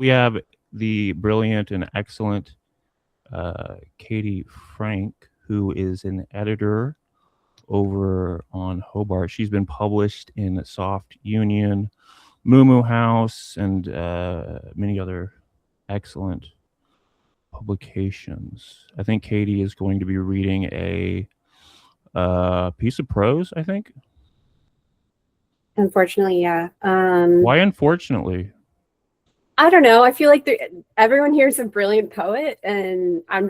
We have the brilliant and excellent Katie Frank, who is an editor over on Hobart. She's been published in Soft Union, Moo Moo House, and many other excellent publications. I think Katie is going to be reading a piece of prose, I think. Unfortunately, yeah. Why unfortunately? I don't know. I feel like everyone here is a brilliant poet, and I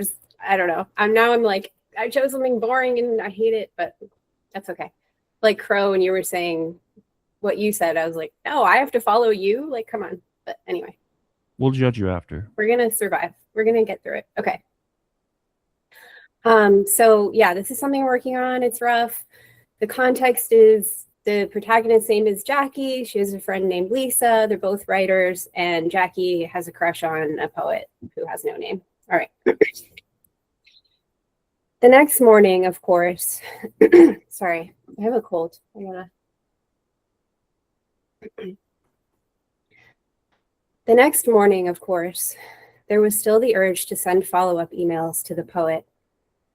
don't know. I'm like, I chose something boring and I hate it, but that's okay. Like Crow, when you were saying what you said, I was like, no, I have to follow you. Like, come on. But anyway, we'll judge you after. We're gonna survive. We're gonna get through it. Okay. So yeah, this is something we're working on. It's rough. The context is the protagonist's name is Jackie. She has a friend named Lisa. They're both writers, and Jackie has a crush on a poet who has no name. All right. The next morning, of course, sorry, I have a cold. The next morning, of course, there was still the urge to send follow-up emails to the poet,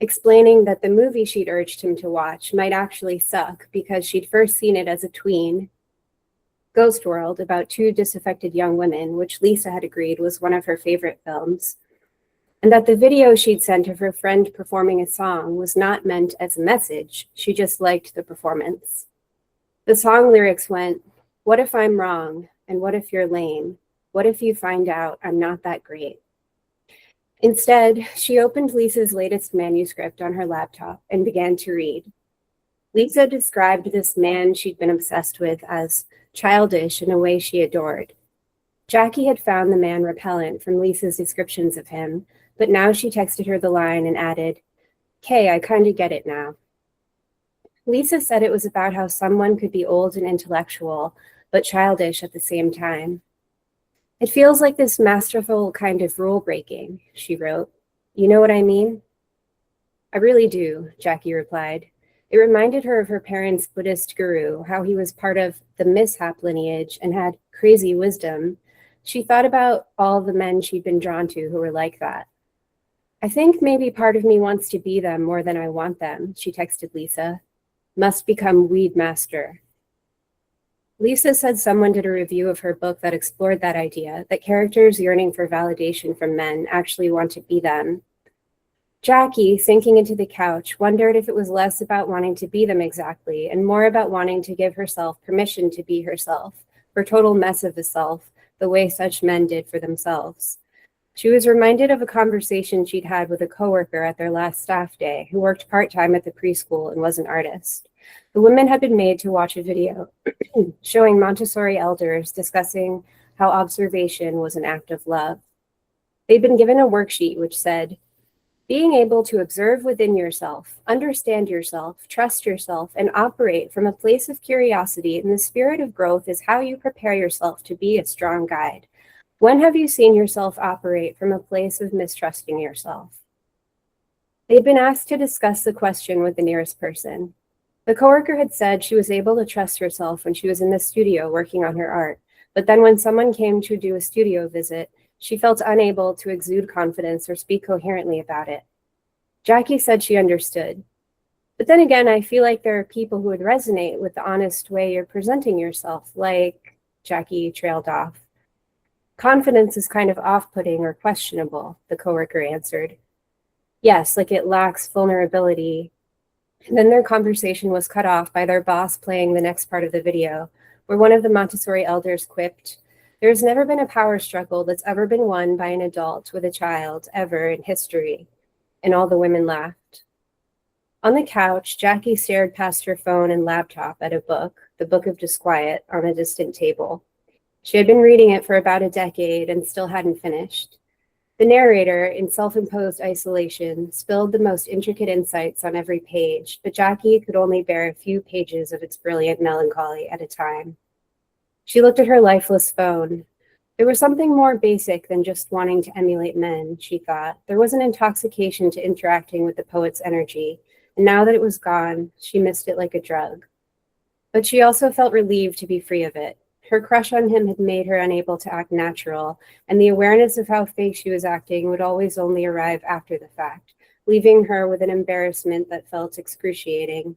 explaining that the movie she'd urged him to watch might actually suck because she'd first seen it as a tween, Ghost World, about two disaffected young women, which Lisa had agreed was one of her favorite films, and that the video she'd sent of her friend performing a song was not meant as a message. She just liked the performance. The song lyrics went, "What if I'm wrong? And what if you're lame? What if you find out I'm not that great?" Instead, she opened Lisa's latest manuscript on her laptop and began to read. Lisa described this man she'd been obsessed with as childish in a way she adored. Jackie had found the man repellent from Lisa's descriptions of him, but now she texted her the line and added, "Kay, I kind of get it now." Lisa said it was about how someone could be old and intellectual, but childish at the same time. "It feels like this masterful kind of rule breaking," she wrote. "You know what I mean?" "I really do," Jackie replied. It reminded her of her parents' Buddhist guru, how he was part of the mishap lineage and had crazy wisdom. She thought about all the men she'd been drawn to who were like that. "I think maybe part of me wants to be them more than I want them," she texted Lisa. "Must become weed master." Lisa said someone did a review of her book that explored that idea, that characters yearning for validation from men actually want to be them. Jackie, sinking into the couch, wondered if it was less about wanting to be them exactly and more about wanting to give herself permission to be herself, her total mess of a self, the way such men did for themselves. She was reminded of a conversation she'd had with a coworker at their last staff day who worked part-time at the preschool and was an artist. The women had been made to watch a video showing Montessori elders discussing how observation was an act of love. They'd been given a worksheet which said, "Being able to observe within yourself, understand yourself, trust yourself, and operate from a place of curiosity in the spirit of growth is how you prepare yourself to be a strong guide. When have you seen yourself operate from a place of mistrusting yourself?" They'd been asked to discuss the question with the nearest person. The coworker had said she was able to trust herself when she was in the studio working on her art, but then when someone came to do a studio visit, she felt unable to exude confidence or speak coherently about it. Jackie said she understood. "But then again, I feel like there are people who would resonate with the honest way you're presenting yourself, like," Jackie trailed off. "Confidence is kind of off-putting or questionable," the coworker answered. "Yes, like it lacks vulnerability." And then their conversation was cut off by their boss playing the next part of the video, where one of the Montessori elders quipped, "There's never been a power struggle that's ever been won by an adult with a child, ever in history." And all the women laughed. On the couch, Jackie stared past her phone and laptop at a book, The Book of Disquiet, on a distant table. She had been reading it for about a decade and still hadn't finished. The narrator, in self-imposed isolation, spilled the most intricate insights on every page, but Jackie could only bear a few pages of its brilliant melancholy at a time. She looked at her lifeless phone. There was something more basic than just wanting to emulate men, she thought. There was an intoxication to interacting with the poet's energy, and now that it was gone, she missed it like a drug. But she also felt relieved to be free of it. Her crush on him had made her unable to act natural, and the awareness of how fake she was acting would always only arrive after the fact, leaving her with an embarrassment that felt excruciating.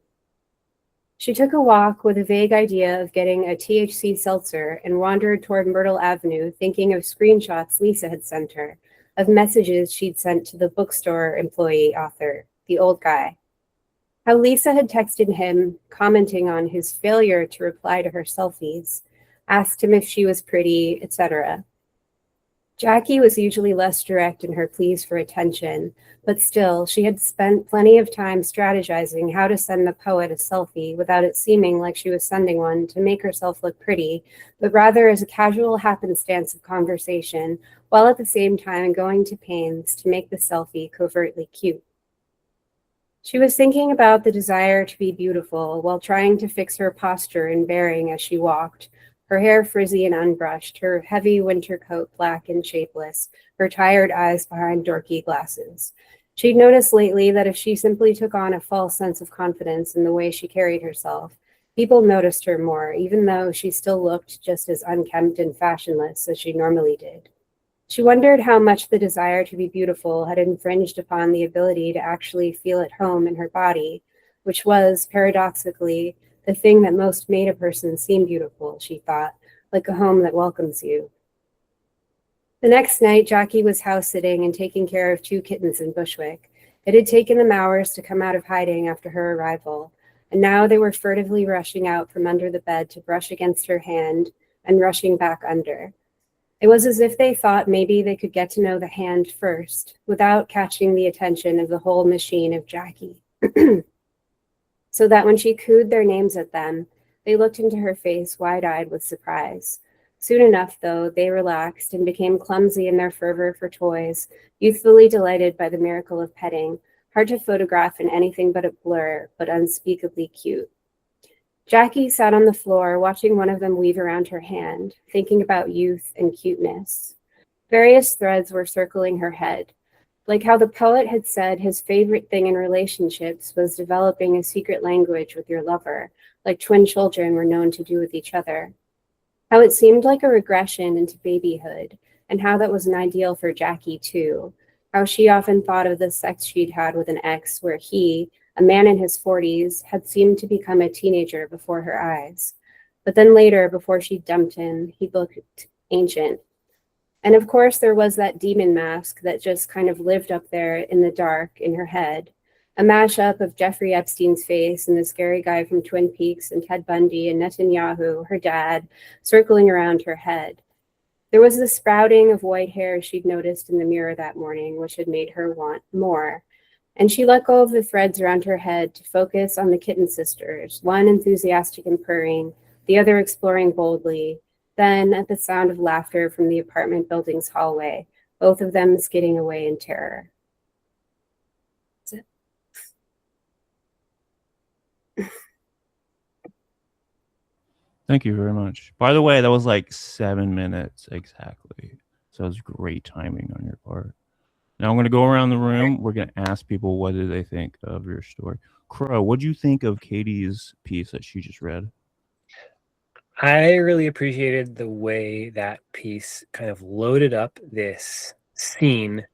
She took a walk with a vague idea of getting a THC seltzer and wandered toward Myrtle Avenue, thinking of screenshots Lisa had sent her, of messages she'd sent to the bookstore employee author, the old guy. How Lisa had texted him, commenting on his failure to reply to her selfies, asked him if she was pretty, etc. Jackie was usually less direct in her pleas for attention, but still, she had spent plenty of time strategizing how to send the poet a selfie without it seeming like she was sending one to make herself look pretty, but rather as a casual happenstance of conversation, while at the same time going to pains to make the selfie covertly cute. She was thinking about the desire to be beautiful while trying to fix her posture and bearing as she walked, her hair frizzy and unbrushed, her heavy winter coat black and shapeless, her tired eyes behind dorky glasses. She'd noticed lately that if she simply took on a false sense of confidence in the way she carried herself, people noticed her more, even though she still looked just as unkempt and fashionless as she normally did. She wondered how much the desire to be beautiful had infringed upon the ability to actually feel at home in her body, which was, paradoxically, the thing that most made a person seem beautiful, she thought, like a home that welcomes you. The next night, Jackie was house-sitting and taking care of 2 kittens in Bushwick. It had taken them hours to come out of hiding after her arrival, and now they were furtively rushing out from under the bed to brush against her hand and rushing back under. It was as if they thought maybe they could get to know the hand first, without catching the attention of the whole machine of Jackie. So that when she cooed their names at them, they looked into her face wide-eyed with surprise. Soon enough, though, they relaxed and became clumsy in their fervor for toys, youthfully delighted by the miracle of petting, hard to photograph in anything but a blur, but unspeakably cute. Jackie sat on the floor, watching one of them weave around her hand, thinking about youth and cuteness. Various threads were circling her head, like how the poet had said his favorite thing in relationships was developing a secret language with your lover, like twin children were known to do with each other. How it seemed like a regression into babyhood, and how that was an ideal for Jackie too. How she often thought of the sex she'd had with an ex where he, a man in his 40s, had seemed to become a teenager before her eyes. But then later, before she dumped him, he looked ancient. And of course, there was that demon mask that just kind of lived up there in the dark in her head, a mashup of Jeffrey Epstein's face and the scary guy from Twin Peaks and Ted Bundy and Netanyahu, her dad, circling around her head. There was the sprouting of white hair she'd noticed in the mirror that morning, which had made her want more. And she let go of the threads around her head to focus on the kitten sisters, one enthusiastic and purring, the other exploring boldly. Then, at the sound of laughter from the apartment building's hallway, both of them skidding away in terror. That's it. Thank you very much. By the way, that was like 7 minutes exactly. So it was great timing on your part. Now I'm going to go around the room. We're going to ask people what do they think of your story. Crow, what do you think of Katie's piece that she just read? I really appreciated the way that piece kind of loaded up this scene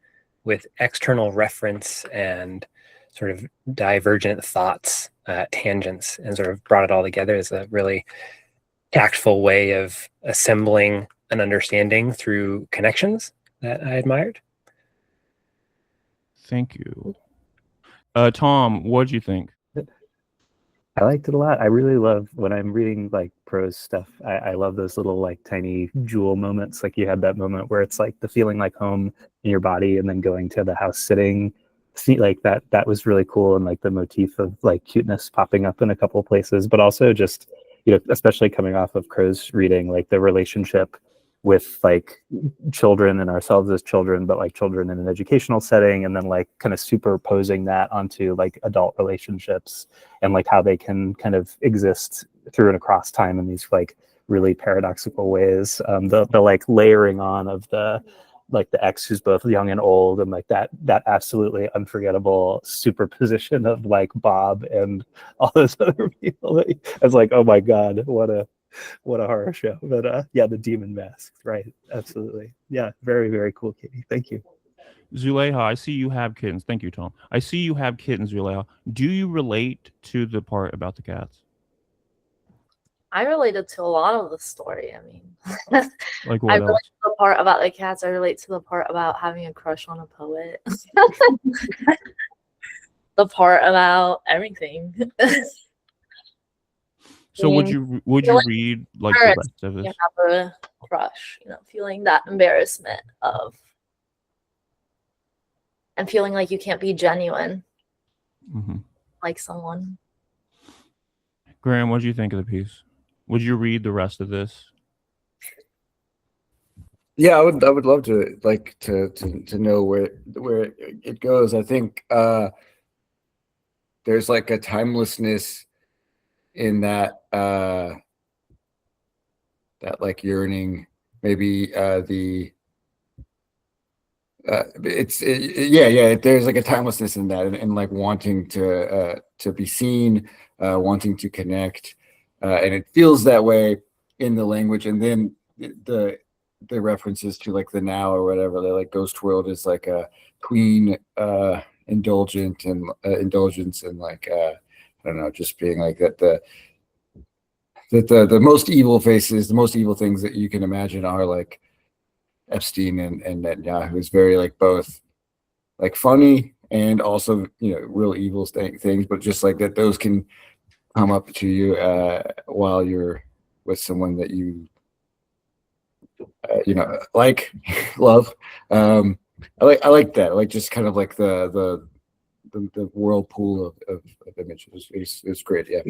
with external reference and sort of divergent thoughts, tangents, and sort of brought it all together as a really tactful way of assembling an understanding through connections that I admired. Thank you. Tom, what did you think? I liked it a lot. I really love when I'm reading like prose stuff. I love those little like tiny jewel moments. Like you had that moment where it's like the feeling like home in your body, and then going to the house sitting. See, like that was really cool, and like the motif of like cuteness popping up in a couple of places, but also just, you know, especially coming off of Crow's reading, like the relationship with like children and ourselves as children, but like children in an educational setting, and then like kind of superposing that onto like adult relationships and like how they can kind of exist through and across time in these like really paradoxical ways. The like layering on of the like the ex who's both young and old, and like that absolutely unforgettable superposition of like Bob and all those other people. It's like, oh my God, what a What a horror show. But yeah, the demon masks, right? Absolutely. Yeah, very, very cool, Katie. Thank you. Zuleha, I see you have kittens. Thank you, Tom. I see you have kittens, Zuleha. Do you relate to the part about the cats? I related to a lot of the story. I mean, Like I what relate else? to the part about the cats. I relate to the part about having a crush on a poet. The part about everything. So would you read like the rest of You this? have a crush, feeling that embarrassment of, and feeling like you can't be genuine Hmm. like someone. Graham, what do you think of the piece? Would you read the rest of this? Yeah, I would love to like to know where it goes. I think there's like a timelessness in that that like yearning, maybe there's like a timelessness in that, and like wanting to be seen, wanting to connect, and it feels that way in the language. And then the references to like the now or whatever, they're like Ghost World is like a queen indulgence and like I don't know, just being like that the most evil faces, the most evil things that you can imagine are like Epstein and Netanyahu is very like both like funny and also real evil things, but just like that those can come up to you while you're with someone that you like love. I like that. I like just kind of like the whirlpool of images. It's great. Yeah.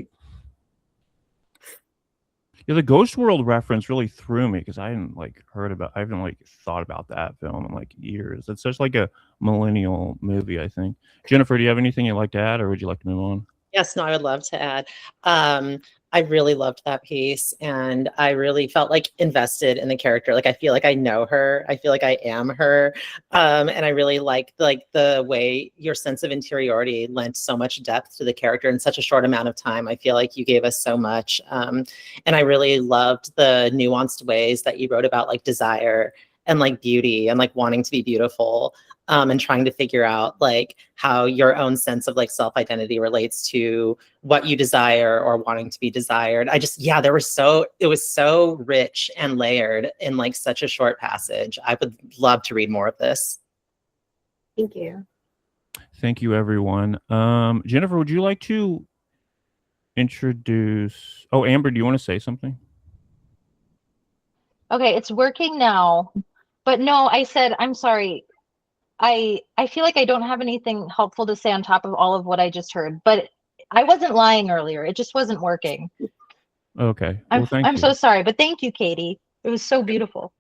Yeah, the Ghost World reference really threw me because I haven't thought about that film in like years. It's such like a millennial movie, I think. Jennifer, do you have anything you'd like to add, or would you like to move on? Yes, no, I would love to add. I really loved that piece, and I really felt like invested in the character. Like I feel like I know her. I feel like I am her, and I really like the way your sense of interiority lent so much depth to the character in such a short amount of time. I feel like you gave us so much, and I really loved the nuanced ways that you wrote about like desire and like beauty and like wanting to be beautiful. And trying to figure out like how your own sense of like self-identity relates to what you desire or wanting to be desired. It was so rich and layered in like such a short passage. I would love to read more of this. Thank you. Thank you, everyone. Jennifer, would you like to introduce? Oh, Amber, do you want to say something? Okay, it's working now. But no, I said, I'm sorry. I feel like I don't have anything helpful to say on top of all of what I just heard, but I wasn't lying earlier. It just wasn't working. Okay. Well, thank I'm you. so sorry, but thank you, Katie. It was so beautiful.